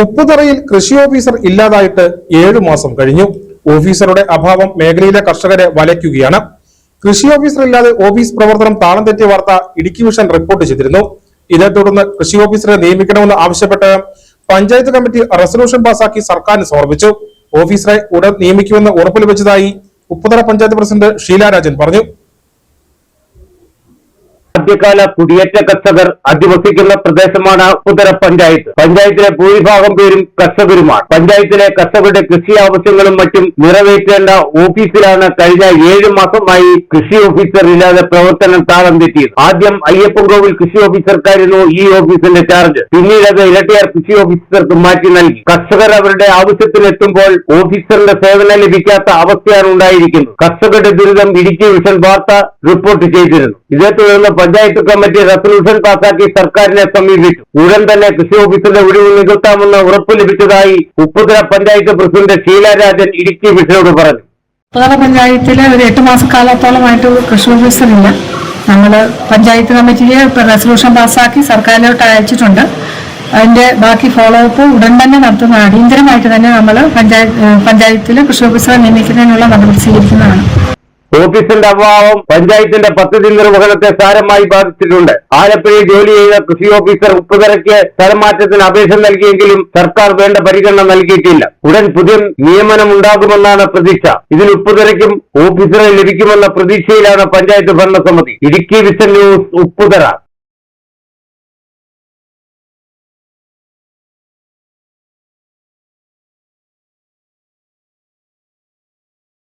ഉപ്പുതറയിൽ കൃഷി ഓഫീസർ ഇല്ലാതായിട്ട് 7 മാസം കഴിഞ്ഞു. ഓഫീസറുടെ അഭാവം മേഖലയിലെ കർഷകരെ വലയ്ക്കുകയാണ്. കൃഷി ഓഫീസർ ഇല്ലാതെ ഓഫീസ് പ്രവർത്തനം താളം തെറ്റിയ വാർത്ത ഇടുക്കി വിഷൻ റിപ്പോർട്ട് ചെയ്തിരുന്നു. ഇതേ തുടർന്ന് കൃഷി ഓഫീസറെ നിയമിക്കണമെന്ന് ആവശ്യപ്പെട്ട് പഞ്ചായത്ത് കമ്മിറ്റി റെസൊല്യൂഷൻ പാസാക്കി സർക്കാരിന് സമർപ്പിച്ചു. ഓഫീസറെ ഉടൻ നിയമിക്കുമെന്ന് ഉറപ്പ് ലഭിച്ചതായി ഉപ്പുതറ പഞ്ചായത്ത് പ്രസിഡന്റ് ഷീല രാജൻ പറഞ്ഞു. ആദ്യകാല കുടിയേറ്റ കർഷകർ അധിവസിക്കുന്ന പ്രദേശമാണ് ഉപ്പുതറ പഞ്ചായത്ത്. പഞ്ചായത്തിലെ ഭൂരിഭാഗം പേരും കർഷകരുമാണ്. പഞ്ചായത്തിലെ കർഷകരുടെ കൃഷി ആവശ്യങ്ങളും മറ്റും നിറവേറ്റേണ്ട ഓഫീസിലാണ് കഴിഞ്ഞ 7 മാസമായി കൃഷി ഓഫീസർ ഇല്ലാതെ പ്രവർത്തനം താളം തെറ്റിയത്. ആദ്യം അയ്യപ്പൻകോവിൽ കൃഷി ഓഫീസർക്കായിരുന്നു ഈ ഓഫീസിന്റെ ചാർജ്. പിന്നീട് അത് ഇരട്ടിയാർ കൃഷി ഓഫീസർക്ക് മാറ്റി നൽകി. കർഷകർ അവരുടെ ആവശ്യത്തിനെത്തുമ്പോൾ ഓഫീസറിന്റെ സേവനം ലഭിക്കാത്ത അവസ്ഥയാണ് ഉണ്ടായിരിക്കുന്നത്. കർഷകരുടെ ദുരിതം ഇടുക്കി വിഷൻ വാർത്ത റിപ്പോർട്ട് ചെയ്തിരുന്നു. ഇതേ തുടർന്ന് പഞ്ചായത്ത് കമ്മിറ്റി റെസൊല്യൂഷൻ പാസാക്കി സർക്കാരിനെ സമീപിച്ചു. ഉടൻ തന്നെ കൃഷി ഓഫീസറുടെ ഒഴിവ് നികത്താമെന്ന് ഉറപ്പ് ലഭിച്ചതായി ഉപ്പുതറ പഞ്ചായത്ത് പ്രസിഡന്റ് ഷീല രാജൻ ഇടുക്കി വിഷയോട് പറഞ്ഞു. ഉപ്പുതറ പഞ്ചായത്തിലെ ഒരു 8 മാസക്കാലത്തോളമായിട്ട് കൃഷി ഓഫീസർ ഇല്ല. നമ്മൾ പഞ്ചായത്ത് കമ്മിറ്റിയെ റെസൊല്യൂഷൻ പാസാക്കി സർക്കാരിലോട്ട് അയച്ചിട്ടുണ്ട്. അതിന്റെ ബാക്കി ഫോളോ അപ്പ് ഉടൻ തന്നെ നടത്തുന്ന അടിയന്തരമായിട്ട് തന്നെ നമ്മൾ പഞ്ചായത്തിൽ കൃഷി ഓഫീസറെ നിയമിക്കുന്നതിനുള്ള നടപടി സ്വീകരിക്കുന്നതാണ്. ഓഫീസിന്റെ അഭാവം പഞ്ചായത്തിന്റെ പദ്ധതി നിർവഹണത്തെ സാരമായി ബാധിച്ചിട്ടുണ്ട്. ആലപ്പുഴയിൽ ജോലി ചെയ്ത കൃഷി ഓഫീസർ ഉപ്പുതറയ്ക്ക് സ്ഥലമാറ്റത്തിന് അപേക്ഷ നൽകിയെങ്കിലും സർക്കാർ വേണ്ട പരിഗണന നൽകിയിട്ടില്ല. ഉടൻ പുതിയ നിയമനം ഉണ്ടാകുമെന്നാണ് പ്രതീക്ഷ. ഇതിൽ ഉപ്പുതറയ്ക്കും ഓഫീസറെ ലഭിക്കുമെന്ന പ്രതീക്ഷയിലാണ് പഞ്ചായത്ത് ഭരണസമിതി. Idukki vision news, Upputhara.